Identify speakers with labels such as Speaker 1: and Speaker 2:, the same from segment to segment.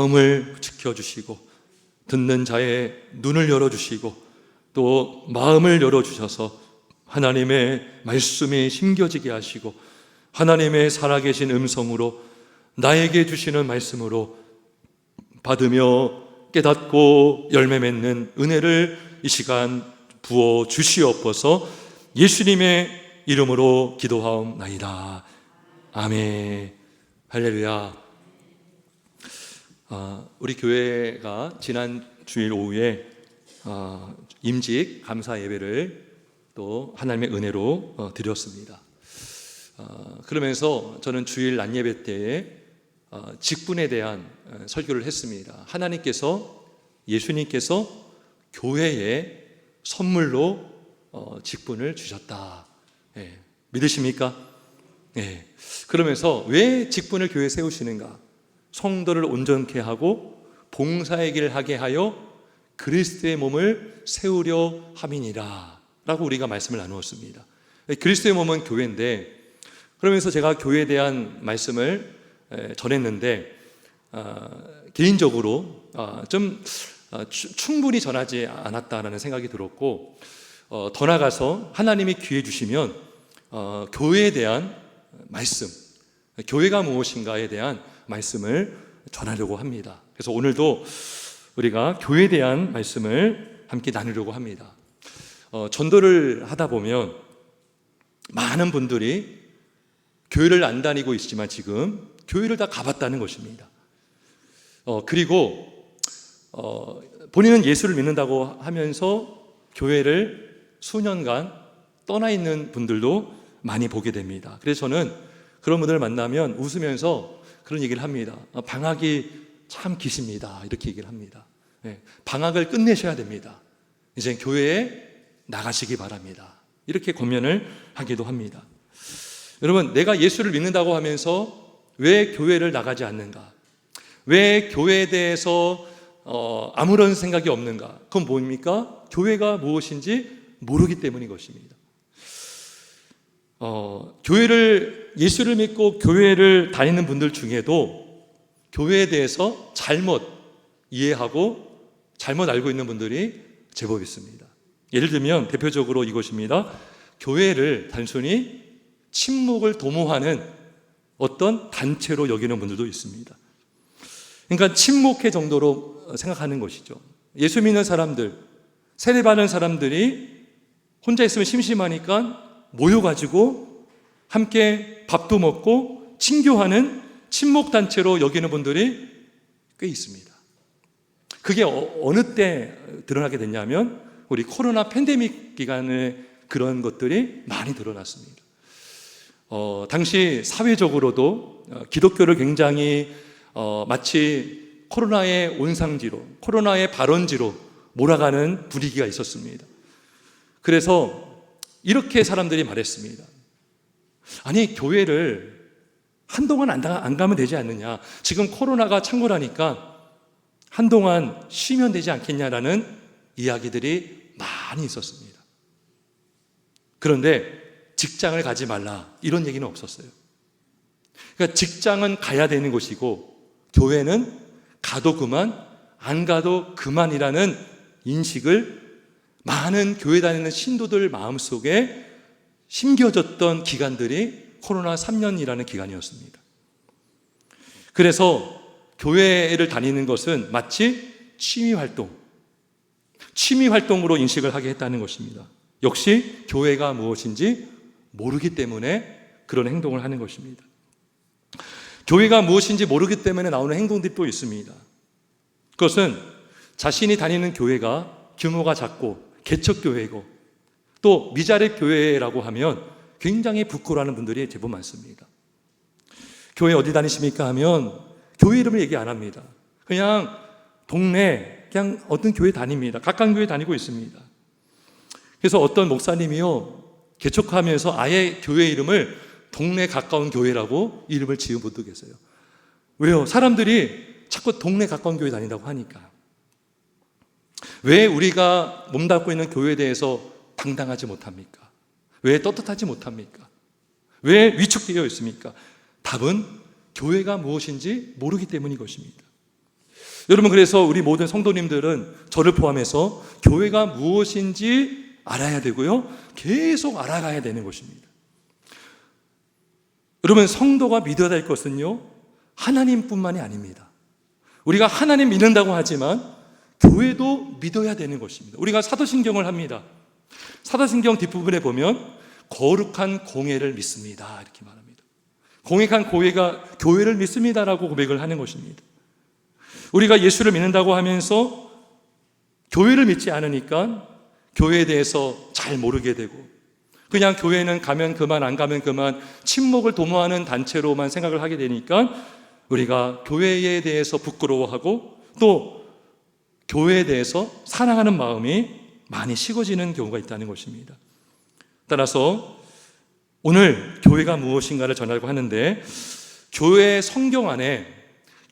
Speaker 1: 마음을 지켜주시고 듣는 자의 눈을 열어주시고 또 마음을 열어주셔서 하나님의 말씀이 심겨지게 하시고 하나님의 살아계신 음성으로 나에게 주시는 말씀으로 받으며 깨닫고 열매 맺는 은혜를 이 시간 부어 주시옵소서. 예수님의 이름으로 기도하옵나이다. 아멘. 할렐루야. 우리 교회가 지난 주일 오후에 임직 감사 예배를 또 하나님의 은혜로 드렸습니다. 그러면서 저는 주일 낮 예배 때에 직분에 대한 설교를 했습니다. 하나님께서, 예수님께서 교회에 선물로 직분을 주셨다. 믿으십니까? 그러면서 왜 직분을 교회에 세우시는가? 성도를 온전케 하고 봉사의 길을 하게 하여 그리스도의 몸을 세우려 함이니라 라고 우리가 말씀을 나누었습니다. 그리스도의 몸은 교회인데, 그러면서 제가 교회에 대한 말씀을 전했는데 개인적으로 좀 충분히 전하지 않았다라는 생각이 들었고, 더 나아가서 하나님이 기회 주시면 교회에 대한 말씀, 교회가 무엇인가에 대한 말씀을 전하려고 합니다. 그래서 오늘도 우리가 교회에 대한 말씀을 함께 나누려고 합니다. 전도를 하다 보면 많은 분들이 교회를 안 다니고 있지만 지금 교회를 다 가봤다는 것입니다. 그리고 본인은 예수를 믿는다고 하면서 교회를 수년간 떠나 있는 분들도 많이 보게 됩니다. 그래서 저는 그런 분들을 만나면 웃으면서 그런 얘기를 합니다. 방학이 참 기십니다. 이렇게 얘기를 합니다. 방학을 끝내셔야 됩니다. 이제 교회에 나가시기 바랍니다. 이렇게 권면을 하기도 합니다. 여러분, 내가 예수를 믿는다고 하면서 왜 교회를 나가지 않는가? 왜 교회에 대해서 아무런 생각이 없는가? 그건 뭡니까? 교회가 무엇인지 모르기 때문인 것입니다. 예수를 믿고 교회를 다니는 분들 중에도 교회에 대해서 잘못 이해하고 잘못 알고 있는 분들이 제법 있습니다. 예를 들면 대표적으로 이것입니다. 교회를 단순히 친목을 도모하는 어떤 단체로 여기는 분들도 있습니다. 그러니까 친목회 정도로 생각하는 것이죠. 예수 믿는 사람들, 세례받은 사람들이 혼자 있으면 심심하니까 모여가지고 함께 밥도 먹고 친교하는 친목단체로 여기는 분들이 꽤 있습니다. 그게 어느 때 드러나게 됐냐면 우리 코로나 팬데믹 기간에 그런 것들이 많이 드러났습니다. 당시 사회적으로도 기독교를 굉장히 마치 코로나의 온상지로, 코로나의 발원지로 몰아가는 분위기가 있었습니다. 그래서 이렇게 사람들이 말했습니다. 아니, 교회를 한동안 안 가면 되지 않느냐, 지금 코로나가 창궐하니까 한동안 쉬면 되지 않겠냐라는 이야기들이 많이 있었습니다. 그런데 직장을 가지 말라, 이런 얘기는 없었어요. 그러니까 직장은 가야 되는 것이고 교회는 가도 그만, 안 가도 그만이라는 인식을 많은 교회 다니는 신도들 마음속에 심겨졌던 기간들이 코로나 3년이라는 기간이었습니다. 그래서 교회를 다니는 것은 마치 취미활동으로 인식을 하게 했다는 것입니다. 역시 교회가 무엇인지 모르기 때문에 그런 행동을 하는 것입니다. 교회가 무엇인지 모르기 때문에 나오는 행동들이 또 있습니다. 그것은 자신이 다니는 교회가 규모가 작고 개척교회이고 또 미자립 교회라고 하면 굉장히 부끄러워하는 분들이 제법 많습니다. 교회 어디 다니십니까 하면 교회 이름을 얘기 안 합니다. 그냥 동네, 그냥 어떤 교회 다닙니다. 각각 교회 다니고 있습니다. 그래서 어떤 목사님이요, 개척하면서 아예 교회 이름을 동네 가까운 교회라고 이름을 지은 분도 계세요. 왜요? 사람들이 자꾸 동네 가까운 교회 다닌다고 하니까. 왜 우리가 몸담고 있는 교회에 대해서 당당하지 못합니까? 왜 떳떳하지 못합니까? 왜 위축되어 있습니까? 답은 교회가 무엇인지 모르기 때문인 것입니다. 여러분, 그래서 우리 모든 성도님들은 저를 포함해서 교회가 무엇인지 알아야 되고요, 계속 알아가야 되는 것입니다. 여러분, 성도가 믿어야 될 것은요, 하나님뿐만이 아닙니다. 우리가 하나님 믿는다고 하지만 교회도 믿어야 되는 것입니다. 우리가 사도신경을 합니다. 사도신경 뒷부분에 보면 거룩한 공회를 믿습니다, 이렇게 말합니다. 공익한 교회를 믿습니다라고 고백을 하는 것입니다. 우리가 예수를 믿는다고 하면서 교회를 믿지 않으니까 교회에 대해서 잘 모르게 되고, 그냥 교회는 가면 그만 안 가면 그만 침묵을 도모하는 단체로만 생각을 하게 되니까 우리가 교회에 대해서 부끄러워하고 또 교회에 대해서 사랑하는 마음이 많이 식어지는 경우가 있다는 것입니다. 따라서 오늘 교회가 무엇인가를 전하려고 하는데, 교회 성경 안에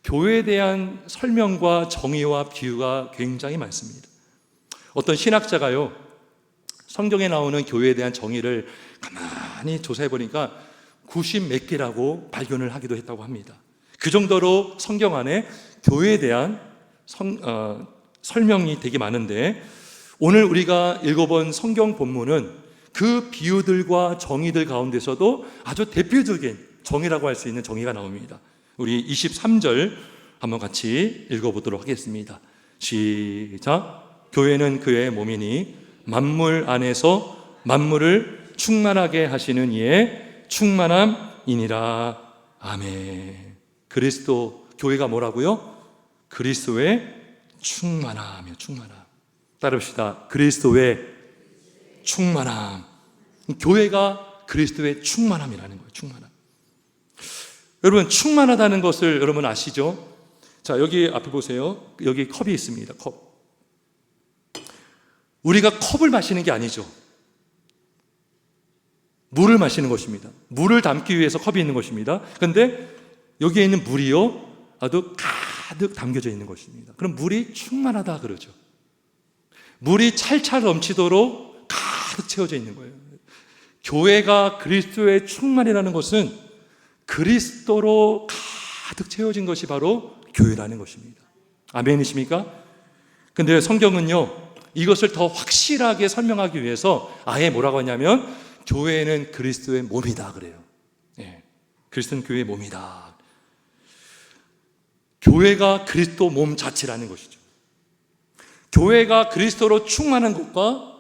Speaker 1: 교회에 대한 설명과 정의와 비유가 굉장히 많습니다. 어떤 신학자가요, 성경에 나오는 교회에 대한 정의를 가만히 조사해 보니까 90 몇 개라고 발견을 하기도 했다고 합니다. 그 정도로 성경 안에 교회에 대한 설명이 되게 많은데, 오늘 우리가 읽어본 성경 본문은 그 비유들과 정의들 가운데서도 아주 대표적인 정의라고 할 수 있는 정의가 나옵니다. 우리 23절 한번 같이 읽어보도록 하겠습니다. 시작. 교회는 그의 몸이니 만물 안에서 만물을 충만하게 하시는 이의 충만함이니라. 아멘. 그리스도, 교회가 뭐라고요? 그리스도의 충만함이요, 충만함. 따라합시다. 그리스도의 충만함. 교회가 그리스도의 충만함이라는 거예요, 충만함. 여러분, 충만하다는 것을 여러분 아시죠? 자, 여기 앞에 보세요. 여기 컵이 있습니다. 컵. 우리가 컵을 마시는 게 아니죠. 물을 마시는 것입니다. 물을 담기 위해서 컵이 있는 것입니다. 그런데 여기에 있는 물이요, 아주 가득 담겨져 있는 것입니다. 그럼 물이 충만하다 그러죠. 물이 찰찰 넘치도록 가득 채워져 있는 거예요. 교회가 그리스도의 충만이라는 것은 그리스도로 가득 채워진 것이 바로 교회라는 것입니다. 아멘이십니까? 근데 성경은요, 이것을 더 확실하게 설명하기 위해서 아예 뭐라고 하냐면 교회는 그리스도의 몸이다 그래요. 네, 그리스도는 교회의 몸이다. 교회가 그리스도 몸 자체라는 것이죠. 교회가 그리스도로 충만한 것과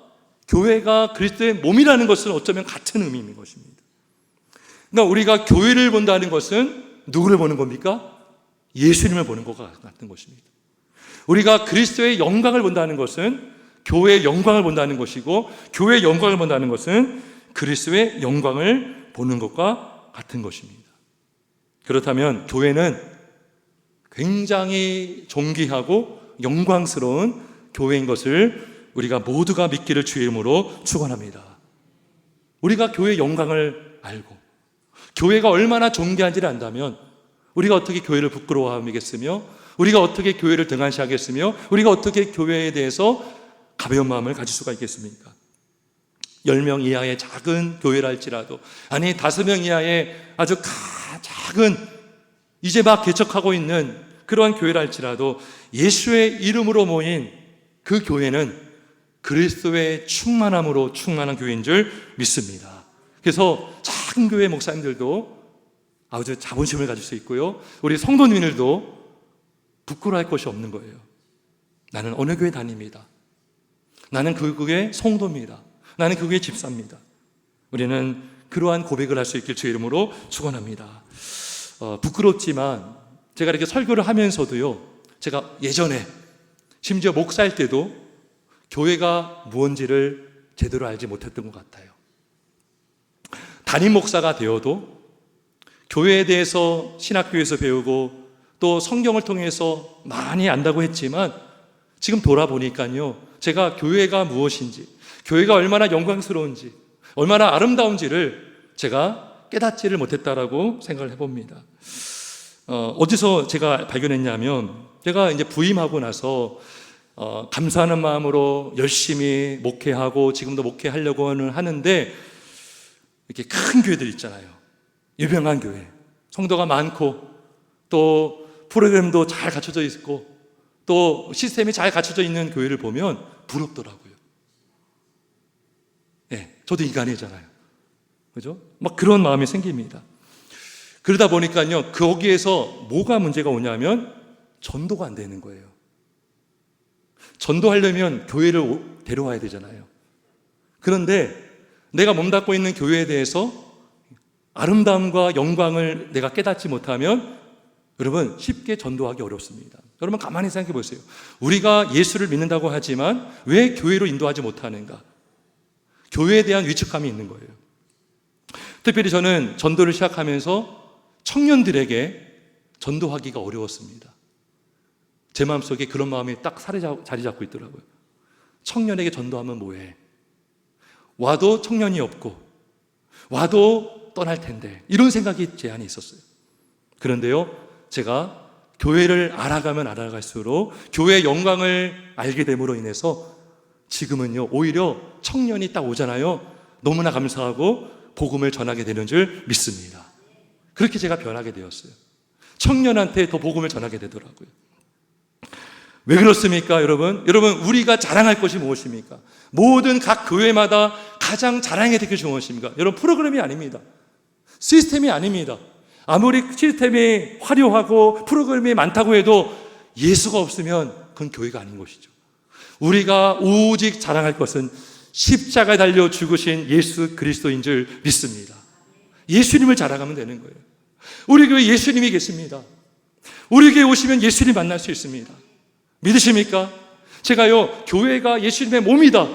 Speaker 1: 교회가 그리스도의 몸이라는 것은 어쩌면 같은 의미인 것입니다. 그러니까 우리가 교회를 본다는 것은 누구를 보는 겁니까? 예수님을 보는 것과 같은 것입니다. 우리가 그리스도의 영광을 본다는 것은 교회의 영광을 본다는 것이고, 교회의 영광을 본다는 것은 그리스도의 영광을 보는 것과 같은 것입니다. 그렇다면 교회는 굉장히 존귀하고 영광스러운 교회인 것을 우리가 모두가 믿기를 주의 이름으로 축원합니다. 우리가 교회의 영광을 알고 교회가 얼마나 존귀한지를 안다면 우리가 어떻게 교회를 부끄러워하겠으며, 우리가 어떻게 교회를 등한시하겠으며, 우리가 어떻게 교회에 대해서 가벼운 마음을 가질 수가 있겠습니까? 10명 이하의 작은 교회라 할지라도, 아니 5명 이하의 아주 작은 이제 막 개척하고 있는 그러한 교회라 할지라도 예수의 이름으로 모인 그 교회는 그리스도의 충만함으로 충만한 교회인 줄 믿습니다. 그래서 작은 교회 목사님들도 아주 자부심을 가질 수 있고요, 우리 성도님들도 부끄러워할 것이 없는 거예요. 나는 어느 교회 다닙니다. 나는 그 교회 성도입니다. 나는 그 교회 집사입니다. 우리는 그러한 고백을 할 수 있길 주의 이름으로 축원합니다. 부끄럽지만 제가 이렇게 설교를 하면서도요, 제가 예전에 심지어 목사일 때도 교회가 무엇인지를 제대로 알지 못했던 것 같아요. 담임 목사가 되어도 교회에 대해서 신학교에서 배우고 또 성경을 통해서 많이 안다고 했지만, 지금 돌아보니까요, 제가 교회가 무엇인지, 교회가 얼마나 영광스러운지, 얼마나 아름다운지를 제가 깨닫지를 못했다라고 생각을 해봅니다. 어디서 제가 발견했냐면, 제가 이제 부임하고 나서 감사하는 마음으로 열심히 목회하고 지금도 목회하려고는 하는데, 이렇게 큰 교회들 있잖아요. 유명한 교회, 성도가 많고 또 프로그램도 잘 갖춰져 있고 또 시스템이 잘 갖춰져 있는 교회를 보면 부럽더라고요. 저도 인간이잖아요. 그죠? 막 그런 마음이 생깁니다. 그러다 보니까요, 거기에서 뭐가 문제가 오냐면 전도가 안 되는 거예요. 전도하려면 교회를 데려와야 되잖아요. 그런데 내가 몸담고 있는 교회에 대해서 아름다움과 영광을 내가 깨닫지 못하면 여러분 쉽게 전도하기 어렵습니다. 여러분 가만히 생각해 보세요. 우리가 예수를 믿는다고 하지만 왜 교회로 인도하지 못하는가? 교회에 대한 위축감이 있는 거예요. 특별히 저는 전도를 시작하면서 청년들에게 전도하기가 어려웠습니다. 제 마음속에 그런 마음이 딱 자리 잡고 있더라고요. 청년에게 전도하면 뭐해? 와도 청년이 없고 와도 떠날 텐데, 이런 생각이 제 안에 있었어요. 그런데요, 제가 교회를 알아가면 알아갈수록 교회의 영광을 알게 됨으로 인해서 지금은요, 오히려 청년이 딱 오잖아요. 너무나 감사하고 복음을 전하게 되는 줄 믿습니다. 그렇게 제가 변하게 되었어요. 청년한테 더 복음을 전하게 되더라고요. 왜 그렇습니까, 여러분? 여러분, 우리가 자랑할 것이 무엇입니까? 모든 각 교회마다 가장 자랑해야 될 것이 무엇입니까? 여러분, 프로그램이 아닙니다. 시스템이 아닙니다. 아무리 시스템이 화려하고 프로그램이 많다고 해도 예수가 없으면 그건 교회가 아닌 것이죠. 우리가 오직 자랑할 것은 십자가에 달려 죽으신 예수 그리스도인 줄 믿습니다. 예수님을 자랑하면 되는 거예요. 우리 교회에 예수님이 계십니다. 우리 교회에 오시면 예수님 만날 수 있습니다. 믿으십니까? 제가요, 교회가 예수님의 몸이다,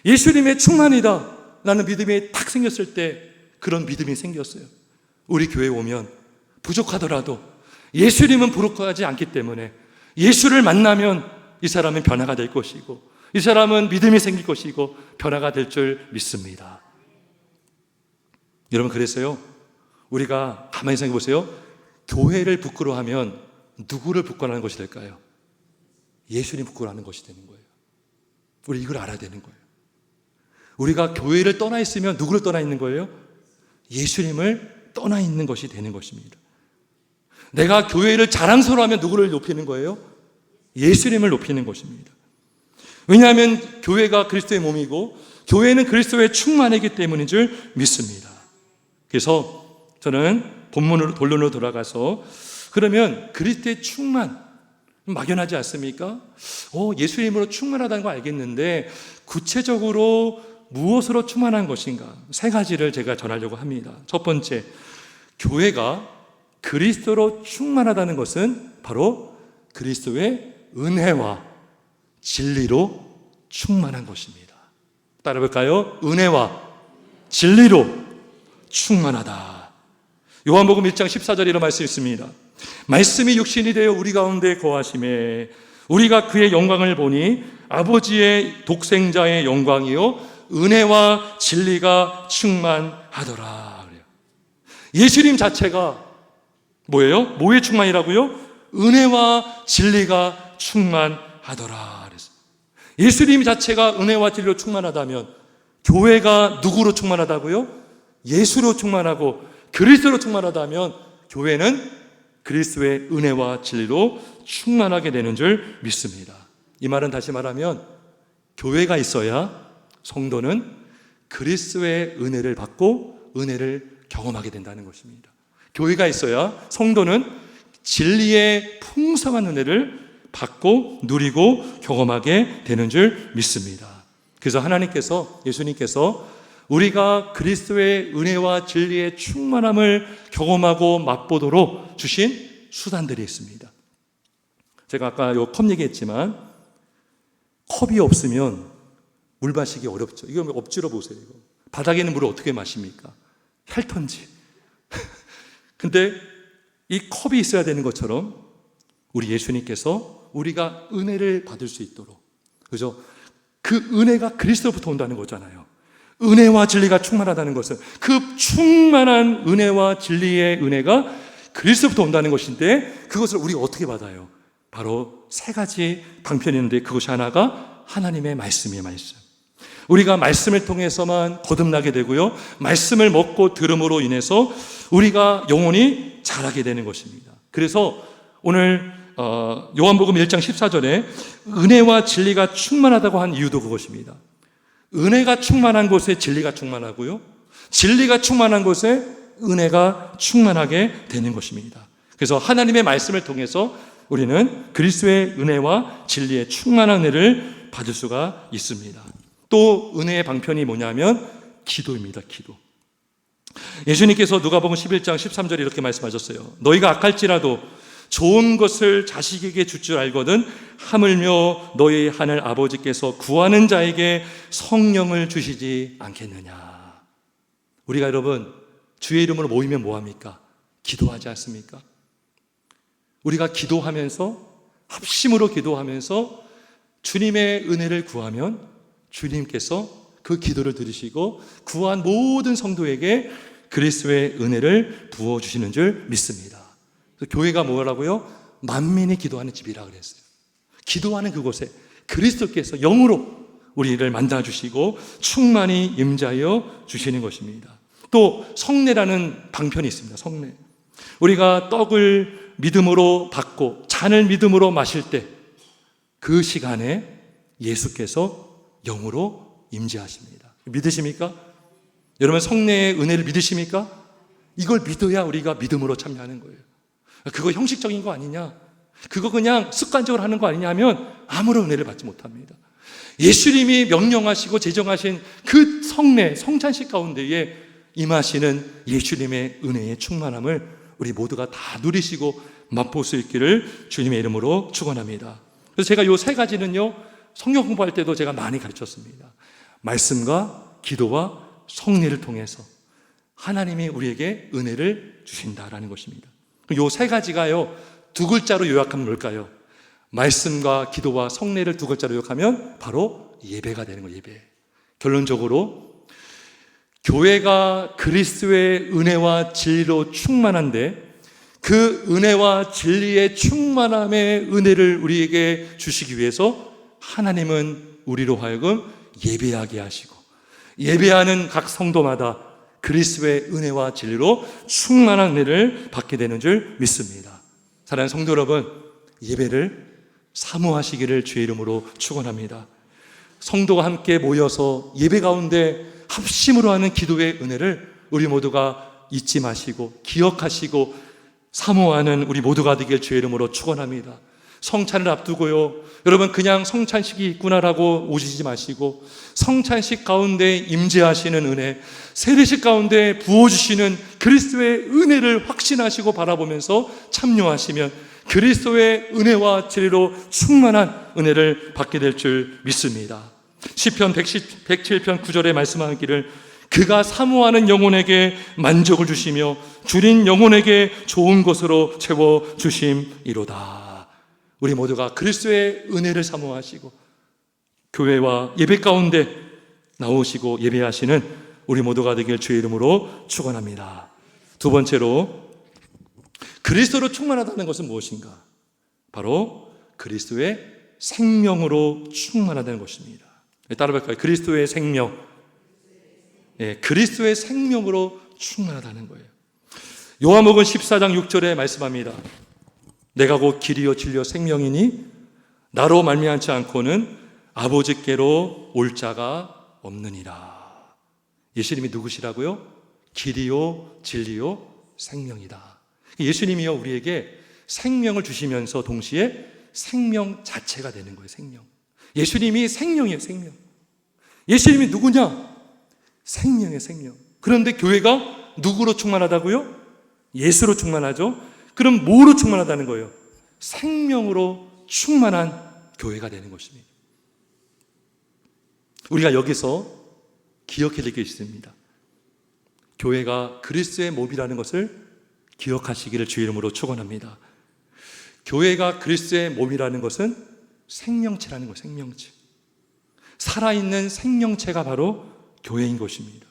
Speaker 1: 예수님의 충만이다 라는 믿음이 딱 생겼을 때 그런 믿음이 생겼어요. 우리 교회에 오면 부족하더라도 예수님은 부족하지 않기 때문에 예수를 만나면 이 사람은 변화가 될 것이고, 이 사람은 믿음이 생길 것이고 변화가 될 줄 믿습니다. 여러분, 그래서요, 우리가 가만히 생각해 보세요. 교회를 부끄러워하면 누구를 부끄러워하는 것이 될까요? 예수님 부끄러워하는 것이 되는 거예요. 우리 이걸 알아야 되는 거예요. 우리가 교회를 떠나 있으면 누구를 떠나 있는 거예요? 예수님을 떠나 있는 것이 되는 것입니다. 내가 교회를 자랑스러워하면 누구를 높이는 거예요? 예수님을 높이는 것입니다. 왜냐하면 교회가 그리스도의 몸이고 교회는 그리스도의 충만이기 때문인 줄 믿습니다. 그래서 저는 본론으로 돌아가서, 그러면 그리스도의 충만 막연하지 않습니까? 예수님으로 충만하다는 거 알겠는데 구체적으로 무엇으로 충만한 것인가? 세 가지를 제가 전하려고 합니다. 첫 번째, 교회가 그리스도로 충만하다는 것은 바로 그리스도의 은혜와 진리로 충만한 것입니다. 따라 볼까요? 은혜와 진리로 충만하다. 요한복음 1장 14절에 이런 말씀이 있습니다. 말씀이 육신이 되어 우리 가운데 거하심에 우리가 그의 영광을 보니 아버지의 독생자의 영광이요 은혜와 진리가 충만하더라. 예수님 자체가 뭐예요? 뭐의 충만이라고요? 은혜와 진리가 충만하더라. 그래서 예수님 자체가 은혜와 진리로 충만하다면 교회가 누구로 충만하다고요? 예수로 충만하고 그리스도로 충만하다면 교회는 그리스도의 은혜와 진리로 충만하게 되는 줄 믿습니다. 이 말은 다시 말하면 교회가 있어야 성도는 그리스도의 은혜를 받고 은혜를 경험하게 된다는 것입니다. 교회가 있어야 성도는 진리의 풍성한 은혜를 받고 누리고 경험하게 되는 줄 믿습니다. 그래서 하나님께서, 예수님께서 우리가 그리스도의 은혜와 진리의 충만함을 경험하고 맛보도록 주신 수단들이 있습니다. 제가 아까 요 컵 얘기했지만 컵이 없으면 물 마시기 어렵죠. 이거 엎질러 보세요. 이거. 바닥에 있는 물을 어떻게 마십니까? 혈턴지. 근데 이 컵이 있어야 되는 것처럼 우리 예수님께서 우리가 은혜를 받을 수 있도록, 그죠? 그 은혜가 그리스도부터 온다는 거잖아요. 은혜와 진리가 충만하다는 것은 그 충만한 은혜와 진리의 은혜가 그리스도부터 온다는 것인데 그것을 우리가 어떻게 받아요? 바로 세 가지 방편이 있는데 그것이 하나가 하나님의 말씀이에요. 말씀. 우리가 말씀을 통해서만 거듭나게 되고요, 말씀을 먹고 들음으로 인해서 우리가 영혼이 자라게 되는 것입니다. 그래서 오늘 요한복음 1장 14절에 은혜와 진리가 충만하다고 한 이유도 그것입니다. 은혜가 충만한 곳에 진리가 충만하고요, 진리가 충만한 곳에 은혜가 충만하게 되는 것입니다. 그래서 하나님의 말씀을 통해서 우리는 그리스도의 은혜와 진리의 충만한 은혜를 받을 수가 있습니다. 또 은혜의 방편이 뭐냐면 기도입니다. 기도. 예수님께서 누가복음 11장 13절에 이렇게 말씀하셨어요. 너희가 악할지라도 좋은 것을 자식에게 줄 줄 알거든 하물며 너희 하늘 아버지께서 구하는 자에게 성령을 주시지 않겠느냐. 우리가 여러분 주의 이름으로 모이면 뭐합니까? 기도하지 않습니까? 우리가 기도하면서, 합심으로 기도하면서 주님의 은혜를 구하면 주님께서 그 기도를 들으시고 구한 모든 성도에게 그리스도의 은혜를 부어주시는 줄 믿습니다. 그래서 교회가 뭐라고요? 만민이 기도하는 집이라 그랬어요. 기도하는 그곳에 그리스도께서 영으로 우리를 만나주시고 충만히 임자여 주시는 것입니다. 또 성례라는 방편이 있습니다. 성례. 우리가 떡을 믿음으로 받고 잔을 믿음으로 마실 때 그 시간에 예수께서 영으로 임재하십니다. 믿으십니까? 여러분 성례의 은혜를 믿으십니까? 이걸 믿어야 우리가 믿음으로 참여하는 거예요. 그거 형식적인 거 아니냐? 그거 그냥 습관적으로 하는 거 아니냐 하면 아무런 은혜를 받지 못합니다. 예수님이 명령하시고 제정하신 그 성례, 성찬식 가운데에 임하시는 예수님의 은혜의 충만함을 우리 모두가 다 누리시고 맛볼 수 있기를 주님의 이름으로 축원합니다. 그래서 제가 이 세 가지는요, 성경 공부할 때도 제가 많이 가르쳤습니다. 말씀과 기도와 성례를 통해서 하나님이 우리에게 은혜를 주신다라는 것입니다. 이 세 가지가요, 두 글자로 요약하면 뭘까요? 말씀과 기도와 성례를 두 글자로 요약하면 바로 예배가 되는 거예요. 예배. 결론적으로 교회가 그리스도의 은혜와 진리로 충만한데 그 은혜와 진리의 충만함의 은혜를 우리에게 주시기 위해서 하나님은 우리로 하여금 예배하게 하시고 예배하는 각 성도마다 그리스도의 은혜와 진리로 충만한 은혜를 받게 되는 줄 믿습니다. 사랑하는 성도 여러분, 예배를 사모하시기를 주의 이름으로 축원합니다. 성도가 함께 모여서 예배 가운데 합심으로 하는 기도의 은혜를 우리 모두가 잊지 마시고 기억하시고 사모하는 우리 모두가 되길 주의 이름으로 축원합니다. 성찬을 앞두고요, 여러분 그냥 성찬식이 있구나라고 오시지 마시고 성찬식 가운데 임재하시는 은혜, 세례식 가운데 부어주시는 그리스도의 은혜를 확신하시고 바라보면서 참여하시면 그리스도의 은혜와 진리로 충만한 은혜를 받게 될 줄 믿습니다. 시편 107편 9절에 말씀하기를 그가 사모하는 영혼에게 만족을 주시며 줄인 영혼에게 좋은 것으로 채워주심이로다. 우리 모두가 그리스도의 은혜를 사모하시고 교회와 예배 가운데 나오시고 예배하시는 우리 모두가 되길 주의 이름으로 축원합니다. 두 번째로 그리스도로 충만하다는 것은 무엇인가? 바로 그리스도의 생명으로 충만하다는 것입니다. 따라볼까요? 그리스도의 생명. 그리스도의 생명으로 충만하다는 거예요. 요한복음 14장 6절에 말씀합니다. 내가 곧 길이요 진리요 생명이니 나로 말미암지 않고는 아버지께로 올 자가 없느니라. 예수님이 누구시라고요? 길이요 진리요 생명이다. 예수님이요 우리에게 생명을 주시면서 동시에 생명 자체가 되는 거예요. 생명. 예수님이 생명이에요. 생명. 예수님이 누구냐? 생명의 생명. 그런데 교회가 누구로 충만하다고요? 예수로 충만하죠. 그럼 뭐로 충만하다는 거예요? 생명으로 충만한 교회가 되는 것입니다. 우리가 여기서 기억해야 될 게 있습니다. 교회가 그리스도의 몸이라는 것을 기억하시기를 주의 이름으로 축원합니다. 교회가 그리스도의 몸이라는 것은 생명체라는 거예요. 생명체. 살아있는 생명체가 바로 교회인 것입니다.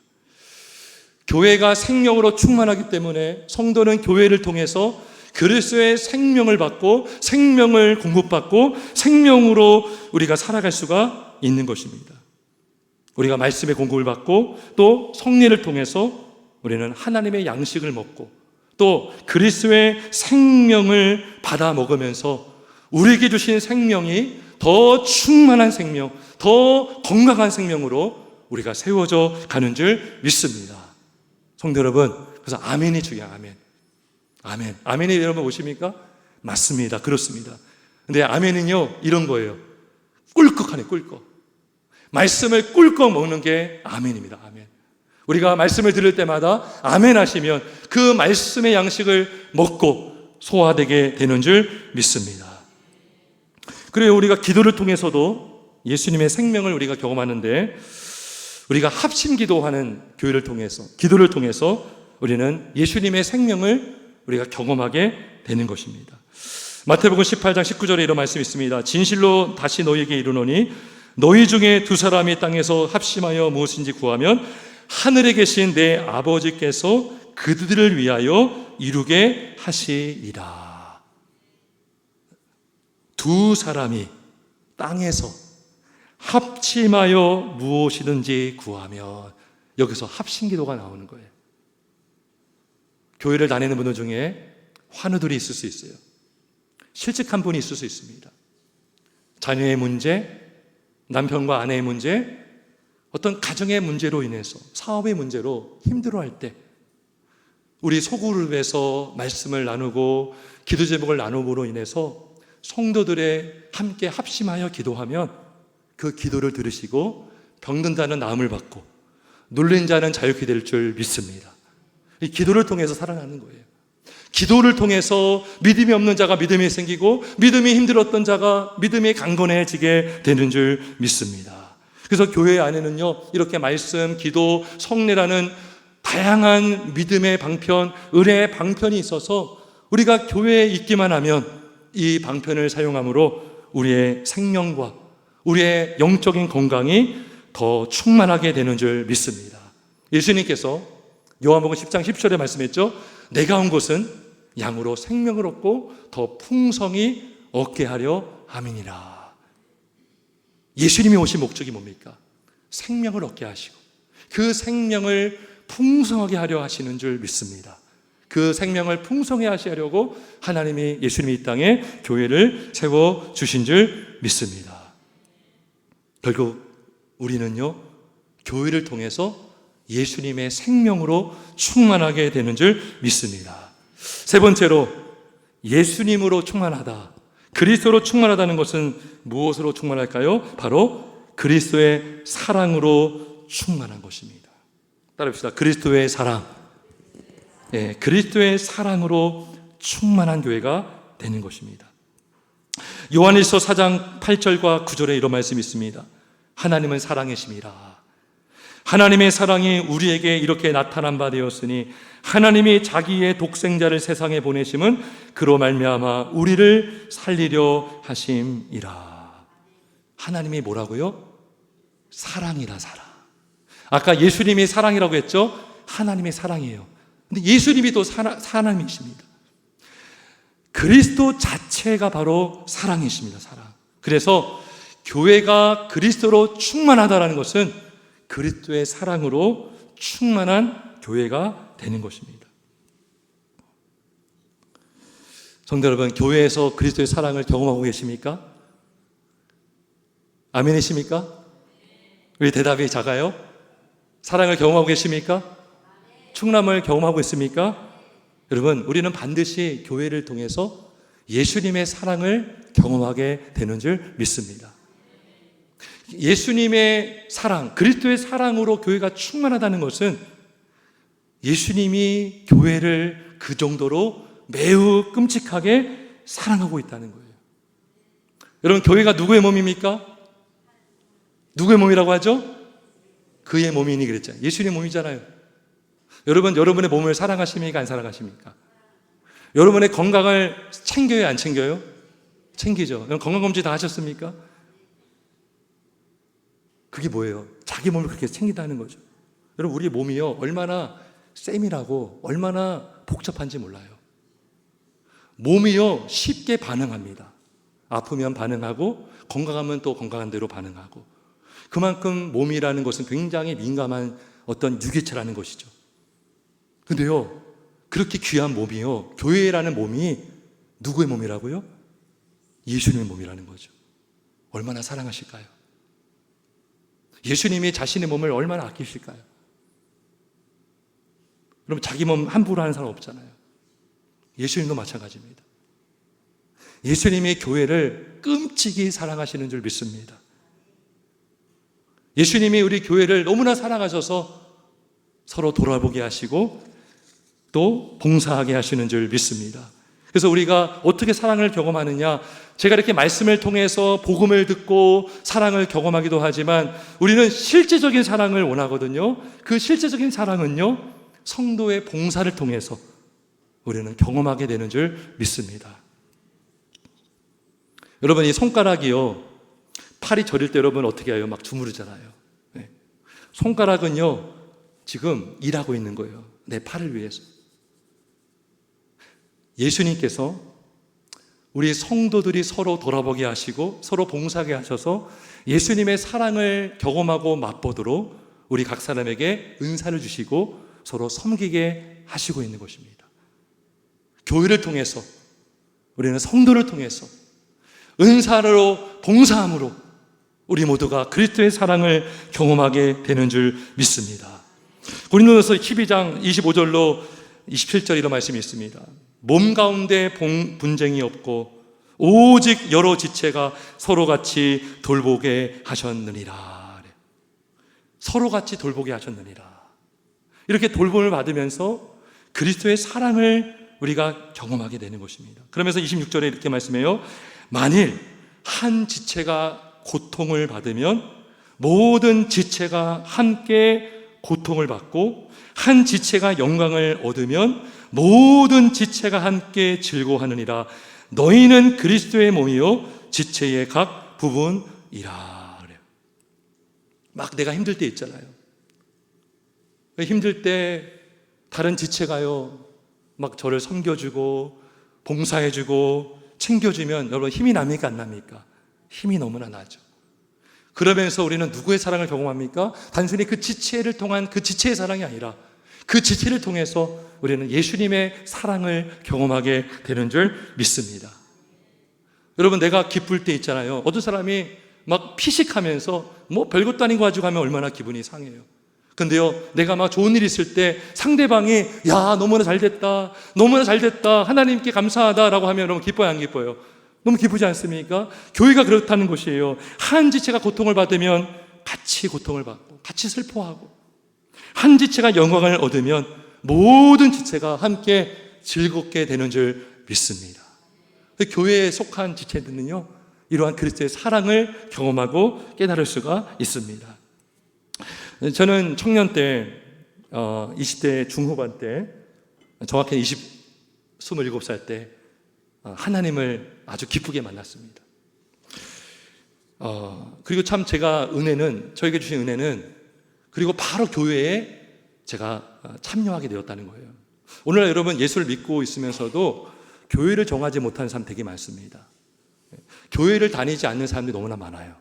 Speaker 1: 교회가 생명으로 충만하기 때문에 성도는 교회를 통해서 그리스도의 생명을 받고 생명을 공급받고 생명으로 우리가 살아갈 수가 있는 것입니다. 우리가 말씀의 공급을 받고 또 성례를 통해서 우리는 하나님의 양식을 먹고 또 그리스도의 생명을 받아 먹으면서 우리에게 주신 생명이 더 충만한 생명, 더 건강한 생명으로 우리가 세워져 가는 줄 믿습니다. 성도 여러분, 그래서 아멘이 중요해요. 아멘. 아멘. 아멘이 여러분 오십니까? 맞습니다. 그렇습니다. 근데 아멘은요, 이런 거예요. 꿀꺽하네, 꿀꺽. 말씀을 꿀꺽 먹는 게 아멘입니다. 아멘. 우리가 말씀을 들을 때마다 아멘 하시면 그 말씀의 양식을 먹고 소화되게 되는 줄 믿습니다. 그리고 우리가 기도를 통해서도 예수님의 생명을 우리가 경험하는데, 우리가 합심 기도하는 교회를 통해서, 기도를 통해서 우리는 예수님의 생명을 우리가 경험하게 되는 것입니다. 마태복음 18장 19절에 이런 말씀이 있습니다. 진실로 다시 너희에게 이르노니 너희 중에 두 사람이 땅에서 합심하여 무엇인지 구하면 하늘에 계신 내 아버지께서 그들을 위하여 이루게 하시리라. 두 사람이 땅에서 합심하여 무엇이든지 구하면, 여기서 합심기도가 나오는 거예요. 교회를 다니는 분들 중에 환우들이 있을 수 있어요. 실직한 분이 있을 수 있습니다. 자녀의 문제, 남편과 아내의 문제, 어떤 가정의 문제로 인해서, 사업의 문제로 힘들어할 때 우리 소그룹에서 말씀을 나누고 기도 제목을 나눔으로 인해서 성도들의 함께 합심하여 기도하면 그 기도를 들으시고 병든 자는 나음을 받고 눌린 자는 자유케 될 줄 믿습니다. 이 기도를 통해서 살아나는 거예요. 기도를 통해서 믿음이 없는 자가 믿음이 생기고 믿음이 힘들었던 자가 믿음이 강건해지게 되는 줄 믿습니다. 그래서 교회 안에는요, 이렇게 말씀, 기도, 성례라는 다양한 믿음의 방편, 은혜의 방편이 있어서 우리가 교회에 있기만 하면 이 방편을 사용함으로 우리의 생명과 우리의 영적인 건강이 더 충만하게 되는 줄 믿습니다. 예수님께서 요한복음 10장 10절에 말씀했죠. 내가 온 것은 양으로 생명을 얻고 더 풍성히 얻게 하려 함이니라. 예수님이 오신 목적이 뭡니까? 생명을 얻게 하시고 그 생명을 풍성하게 하려 하시는 줄 믿습니다. 그 생명을 풍성히 하시려고 하나님이, 예수님이 이 땅에 교회를 세워주신 줄 믿습니다. 결국 우리는요, 교회를 통해서 예수님의 생명으로 충만하게 되는 줄 믿습니다. 세 번째로, 예수님으로 충만하다. 그리스도로 충만하다는 것은 무엇으로 충만할까요? 바로 그리스도의 사랑으로 충만한 것입니다. 따라합시다. 그리스도의 사랑. 그리스도의 사랑으로 충만한 교회가 되는 것입니다. 요한일서 4장 8절과 9절에 이런 말씀이 있습니다. 하나님은 사랑이심이라. 하나님의 사랑이 우리에게 이렇게 나타난 바 되었으니 하나님이 자기의 독생자를 세상에 보내심은 그로 말미암아 우리를 살리려 하심이라. 하나님이 뭐라고요? 사랑이라. 사랑. 아까 예수님이 사랑이라고 했죠? 하나님의 사랑이에요. 근데 예수님이 또 하나님이십니다. 그리스도 자체가 바로 사랑이십니다. 사랑. 그래서 교회가 그리스도로 충만하다라는 것은 그리스도의 사랑으로 충만한 교회가 되는 것입니다. 성도 여러분, 교회에서 그리스도의 사랑을 경험하고 계십니까? 아멘이십니까? 우리 대답이 작아요? 사랑을 경험하고 계십니까? 충남을 경험하고 있습니까? 여러분, 우리는 반드시 교회를 통해서 예수님의 사랑을 경험하게 되는 줄 믿습니다. 예수님의 사랑, 그리스도의 사랑으로 교회가 충만하다는 것은 예수님이 교회를 그 정도로 매우 끔찍하게 사랑하고 있다는 거예요. 여러분, 교회가 누구의 몸입니까? 누구의 몸이라고 하죠? 그의 몸이니 그랬잖아요. 예수님의 몸이잖아요. 여러분, 여러분의 몸을 사랑하십니까? 안 사랑하십니까? 여러분의 건강을 챙겨요? 안 챙겨요? 챙기죠. 여러분, 건강검진 다 하셨습니까? 그게 뭐예요? 자기 몸을 그렇게 챙긴다는 거죠. 여러분, 우리 몸이요, 얼마나 세밀하고 얼마나 복잡한지 몰라요. 몸이요, 쉽게 반응합니다. 아프면 반응하고 건강하면 또 건강한 대로 반응하고, 그만큼 몸이라는 것은 굉장히 민감한 어떤 유기체라는 것이죠. 근데요, 그렇게 귀한 몸이요, 교회라는 몸이 누구의 몸이라고요? 예수님의 몸이라는 거죠. 얼마나 사랑하실까요? 예수님이 자신의 몸을 얼마나 아끼실까요? 여러분, 자기 몸 함부로 하는 사람 없잖아요. 예수님도 마찬가지입니다. 예수님이 교회를 끔찍이 사랑하시는 줄 믿습니다. 예수님이 우리 교회를 너무나 사랑하셔서 서로 돌아보게 하시고 또 봉사하게 하시는 줄 믿습니다. 그래서 우리가 어떻게 사랑을 경험하느냐, 제가 이렇게 말씀을 통해서 복음을 듣고 사랑을 경험하기도 하지만 우리는 실제적인 사랑을 원하거든요. 그 실제적인 사랑은요, 성도의 봉사를 통해서 우리는 경험하게 되는 줄 믿습니다. 여러분, 이 손가락이요, 팔이 저릴 때 여러분 어떻게 해요? 막 주무르잖아요. 네. 손가락은요, 지금 일하고 있는 거예요. 내 팔을 위해서. 예수님께서 우리 성도들이 서로 돌아보게 하시고 서로 봉사하게 하셔서 예수님의 사랑을 경험하고 맛보도록 우리 각 사람에게 은사를 주시고 서로 섬기게 하시고 있는 것입니다. 교회를 통해서, 우리는 성도를 통해서 은사로, 봉사함으로 우리 모두가 그리스도의 사랑을 경험하게 되는 줄 믿습니다. 고린도전서 12장 25절로 27절 이런 말씀이 있습니다. 몸 가운데 분쟁이 없고 오직 여러 지체가 서로같이 돌보게 하셨느니라. 서로같이 돌보게 하셨느니라. 이렇게 돌봄을 받으면서 그리스도의 사랑을 우리가 경험하게 되는 것입니다. 그러면서 26절에 이렇게 말씀해요. 만일 한 지체가 고통을 받으면 모든 지체가 함께 고통을 받고 한 지체가 영광을 얻으면 모든 지체가 함께 즐거워하느니라. 너희는 그리스도의 몸이요 지체의 각 부분이라. 그래요. 막 내가 힘들 때 있잖아요. 힘들 때 다른 지체가요 막 저를 섬겨주고 봉사해주고 챙겨주면 여러분 힘이 납니까 안 납니까? 힘이 너무나 나죠. 그러면서 우리는 누구의 사랑을 경험합니까? 단순히 그 지체를 통한 그 지체의 사랑이 아니라 그 지체를 통해서 우리는 예수님의 사랑을 경험하게 되는 줄 믿습니다. 여러분, 내가 기쁠 때 있잖아요. 어떤 사람이 막 피식하면서 뭐 별것도 아닌 거 가지고 하면 얼마나 기분이 상해요. 근데요, 내가 막 좋은 일 있을 때 상대방이 야 너무나 잘됐다, 너무나 잘됐다, 하나님께 감사하다라고 하면 여러분 기뻐요 안 기뻐요? 너무 기쁘지 않습니까? 교회가 그렇다는 것이에요. 한 지체가 고통을 받으면 같이 고통을 받고 같이 슬퍼하고, 한 지체가 영광을 얻으면 모든 지체가 함께 즐겁게 되는 줄 믿습니다. 교회에 속한 지체들은요 이러한 그리스도의 사랑을 경험하고 깨달을 수가 있습니다. 저는 청년 때 20대 중후반 때 정확히 27살 때 하나님을 아주 기쁘게 만났습니다. 그리고 참 제가 저에게 주신 은혜는 그리고 바로 교회에 제가 참여하게 되었다는 거예요. 오늘날 여러분 예수를 믿고 있으면서도 교회를 정하지 못하는 사람 되게 많습니다. 교회를 다니지 않는 사람들이 너무나 많아요.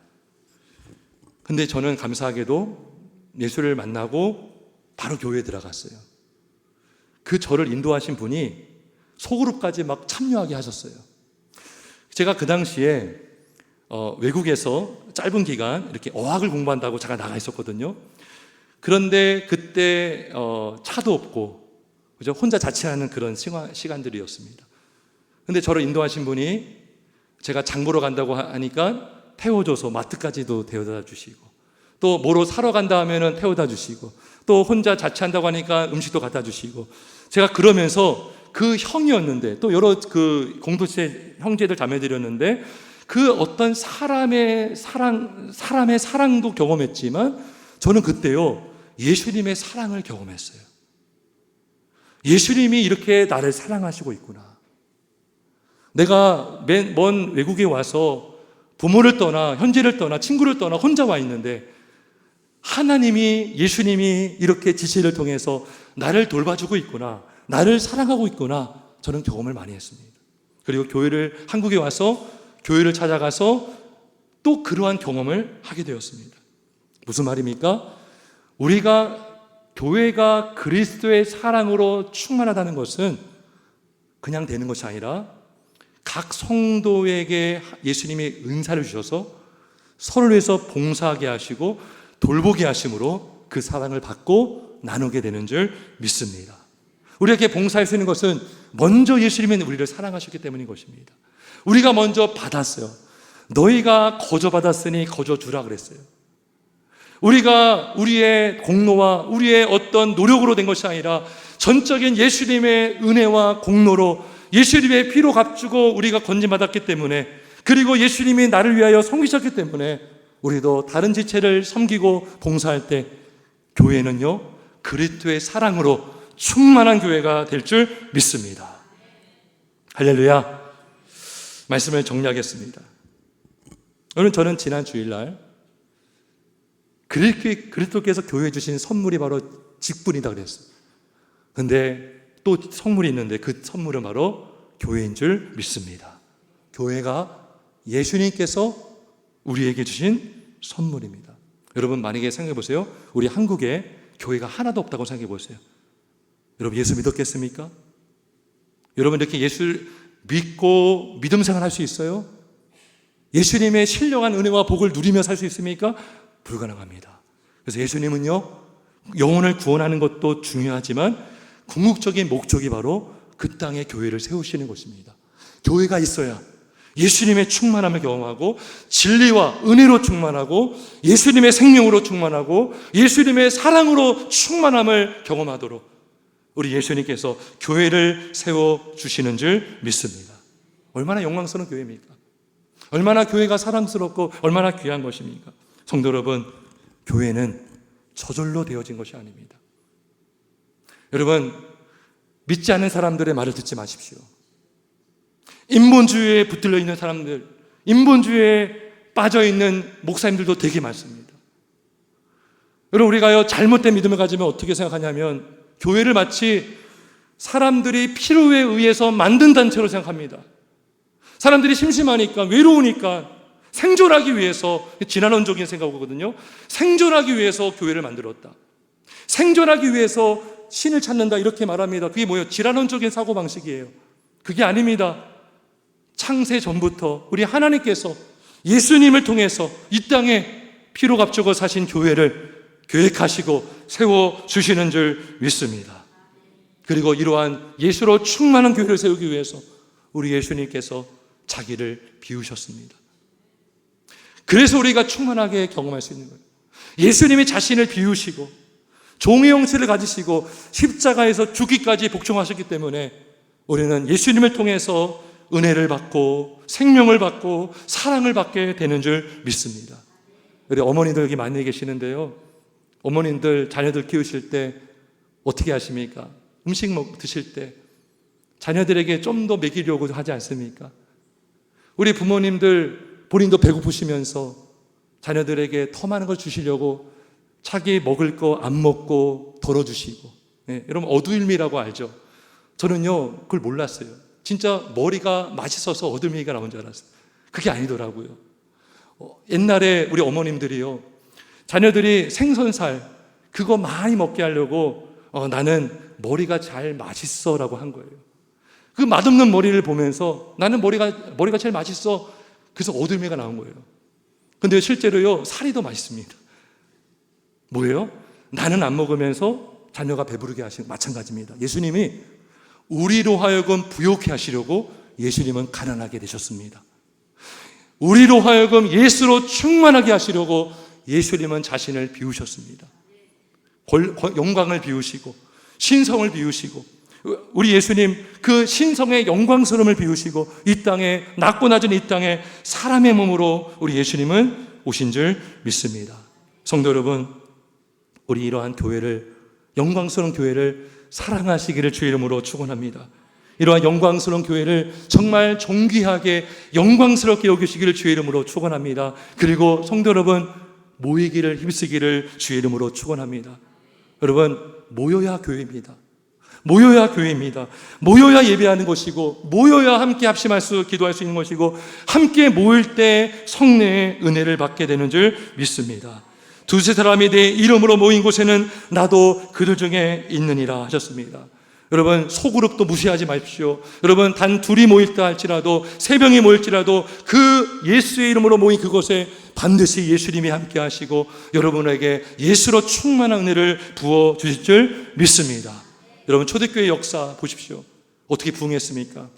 Speaker 1: 근데 저는 감사하게도 예수를 만나고 바로 교회에 들어갔어요. 그 저를 인도하신 분이 소그룹까지 막 참여하게 하셨어요. 제가 그 당시에 외국에서 짧은 기간 이렇게 어학을 공부한다고 제가 나가 있었거든요. 그런데 그때 차도 없고 그죠? 혼자 자취하는 그런 시간들이었습니다. 근데 저를 인도하신 분이 제가 장 보러 간다고 하니까 태워줘서 마트까지도 데려다 주시고, 또 뭐로 사러 간다 하면은 태워다 주시고, 또 혼자 자취한다고 하니까 음식도 갖다 주시고, 제가 그러면서 그 형이었는데 또 여러 그 공동체 형제들 자매들이었는데 그 어떤 사람의 사랑도 경험했지만 저는 그때요 예수님의 사랑을 경험했어요. 예수님이 이렇게 나를 사랑하시고 있구나. 내가 먼 외국에 와서 부모를 떠나 형제를 떠나 친구를 떠나 혼자 와 있는데 예수님이 이렇게 지체를 통해서 나를 돌봐주고 있구나, 나를 사랑하고 있구나, 저는 경험을 많이 했습니다. 그리고 한국에 와서 교회를 찾아가서 또 그러한 경험을 하게 되었습니다. 무슨 말입니까? 교회가 그리스도의 사랑으로 충만하다는 것은 그냥 되는 것이 아니라 각 성도에게 예수님이 은사를 주셔서 서로를 위해서 봉사하게 하시고 돌보게 하심으로 그 사랑을 받고 나누게 되는 줄 믿습니다. 우리에게 봉사할 수 있는 것은 먼저 예수님이 우리를 사랑하셨기 때문인 것입니다. 우리가 먼저 받았어요. 너희가 거저 받았으니 거저 주라 그랬어요. 우리가 우리의 공로와 우리의 어떤 노력으로 된 것이 아니라 전적인 예수님의 은혜와 공로로 예수님의 피로 값주고 우리가 건진받았기 때문에, 그리고 예수님이 나를 위하여 섬기셨기 때문에 우리도 다른 지체를 섬기고 봉사할 때 교회는요 그리스도의 사랑으로 충만한 교회가 될 줄 믿습니다. 할렐루야. 말씀을 정리하겠습니다. 오늘 저는 지난 주일날 그리스도께서 교회에 주신 선물이 바로 직분이다 그랬어요. 근데 또 선물이 있는데 그 선물은 바로 교회인 줄 믿습니다. 교회가 예수님께서 우리에게 주신 선물입니다. 여러분 만약에 생각해 보세요. 우리 한국에 교회가 하나도 없다고 생각해 보세요. 여러분 예수 믿었겠습니까? 여러분 이렇게 예수 믿고 믿음 생활할 수 있어요? 예수님의 신령한 은혜와 복을 누리며 살 수 있습니까? 불가능합니다. 그래서 예수님은요 영혼을 구원하는 것도 중요하지만 궁극적인 목적이 바로 그 땅에 교회를 세우시는 것입니다. 교회가 있어야 예수님의 충만함을 경험하고 진리와 은혜로 충만하고 예수님의 생명으로 충만하고 예수님의 사랑으로 충만함을 경험하도록 우리 예수님께서 교회를 세워주시는 줄 믿습니다. 얼마나 영광스러운 교회입니까? 얼마나 교회가 사랑스럽고 얼마나 귀한 것입니까? 성도 여러분, 교회는 저절로 되어진 것이 아닙니다. 여러분, 믿지 않는 사람들의 말을 듣지 마십시오. 인본주의에 붙들려 있는 사람들, 인본주의에 빠져 있는 목사님들도 되게 많습니다. 여러분, 우리가요 잘못된 믿음을 가지면 어떻게 생각하냐면 교회를 마치 사람들이 필요에 의해서 만든 단체로 생각합니다. 사람들이 심심하니까, 외로우니까 생존하기 위해서, 진화론적인 생각이거든요. 생존하기 위해서 교회를 만들었다. 생존하기 위해서 신을 찾는다 이렇게 말합니다. 그게 뭐예요? 진화론적인 사고방식이에요. 그게 아닙니다. 창세 전부터 우리 하나님께서 예수님을 통해서 이 땅에 피로 값주고 사신 교회를 계획하시고 세워주시는 줄 믿습니다. 그리고 이러한 예수로 충만한 교회를 세우기 위해서 우리 예수님께서 자기를 비우셨습니다. 그래서 우리가 충만하게 경험할 수 있는 거예요. 예수님이 자신을 비우시고 종의 형체를 가지시고 십자가에서 죽기까지 복종하셨기 때문에 우리는 예수님을 통해서 은혜를 받고 생명을 받고 사랑을 받게 되는 줄 믿습니다. 우리 어머니들 여기 많이 계시는데요, 어머님들 자녀들 키우실 때 어떻게 하십니까? 음식 드실 때 자녀들에게 좀 더 먹이려고 하지 않습니까? 우리 부모님들 본인도 배고프시면서 자녀들에게 더 많은 걸 주시려고 자기 먹을 거 안 먹고 덜어주시고, 여러분 어두일미라고 알죠? 저는요 그걸 몰랐어요. 진짜 머리가 맛있어서 어두일미가 나온 줄 알았어요. 그게 아니더라고요. 옛날에 우리 어머님들이요 자녀들이 생선살 그거 많이 먹게 하려고 나는 머리가 잘 맛있어 라고 한 거예요. 그 맛없는 머리를 보면서 나는 머리가 제일 맛있어. 그래서 어둠이가 나온 거예요. 근데 실제로요 살이 더 맛있습니다. 뭐예요? 나는 안 먹으면서 자녀가 배부르게 하시는 마찬가지입니다. 예수님이 우리로 하여금 부욕해 하시려고 예수님은 가난하게 되셨습니다. 우리로 하여금 예수로 충만하게 하시려고 예수님은 자신을 비우셨습니다. 영광을 비우시고 신성을 비우시고 우리 예수님 그 신성의 영광스러움을 비우시고 이 땅에 낮고 낮은 이 땅에 사람의 몸으로 우리 예수님은 오신 줄 믿습니다. 성도 여러분, 우리 이러한 교회를, 영광스러운 교회를 사랑하시기를 주의 이름으로 축원합니다. 이러한 영광스러운 교회를 정말 존귀하게 영광스럽게 여기시기를 주의 이름으로 축원합니다. 그리고 성도 여러분, 모이기를 힘쓰기를 주의 이름으로 축원합니다. 여러분, 모여야 교회입니다. 모여야 교회입니다. 모여야 예배하는 것이고, 모여야 함께 합심할 수, 기도할 수 있는 것이고, 함께 모일 때 성령의 은혜를 받게 되는 줄 믿습니다. 두세 사람이 내 이름으로 모인 곳에는 나도 그들 중에 있느니라 하셨습니다. 여러분, 소그룹도 무시하지 마십시오. 여러분, 단 둘이 모일다 할지라도, 세 명이 모일지라도 그 예수의 이름으로 모인 그곳에 반드시 예수님이 함께 하시고 여러분에게 예수로 충만한 은혜를 부어 주실 줄 믿습니다. 여러분, 초대교회 역사 보십시오. 어떻게 부흥했습니까?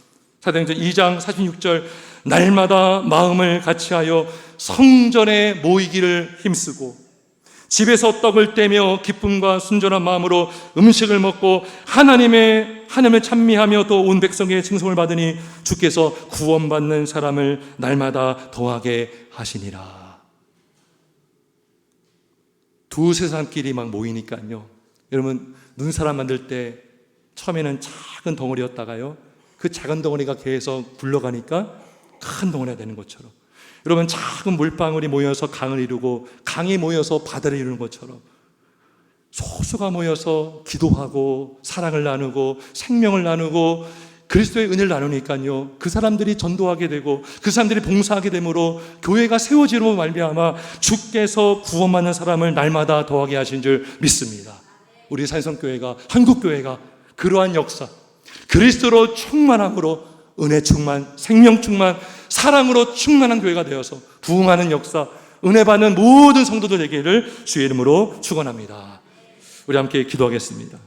Speaker 1: 사도행전 2장 46절, 날마다 마음을 같이하여 성전에 모이기를 힘쓰고 집에서 떡을 떼며 기쁨과 순전한 마음으로 음식을 먹고 하나님을 찬미하며 또 온 백성의 칭송을 받으니 주께서 구원받는 사람을 날마다 더하게 하시니라. 두세 사람끼리 막 모이니까요, 여러분, 눈사람 만들 때 처음에는 작은 덩어리였다가요, 그 작은 덩어리가 계속 굴러가니까 큰 덩어리가 되는 것처럼, 여러분, 작은 물방울이 모여서 강을 이루고 강이 모여서 바다를 이루는 것처럼 소수가 모여서 기도하고 사랑을 나누고 생명을 나누고 그리스도의 은혜를 나누니까요, 그 사람들이 전도하게 되고 그 사람들이 봉사하게 되므로 교회가 세워지로 말미암아 주께서 구원받는 사람을 날마다 더하게 하신 줄 믿습니다. 우리 산성교회가, 한국교회가 그러한 역사, 그리스도로 충만함으로 은혜 충만, 생명 충만, 사랑으로 충만한 교회가 되어서 부흥하는 역사, 은혜 받는 모든 성도들 되기를 주의 이름으로 축원합니다. 우리 함께 기도하겠습니다.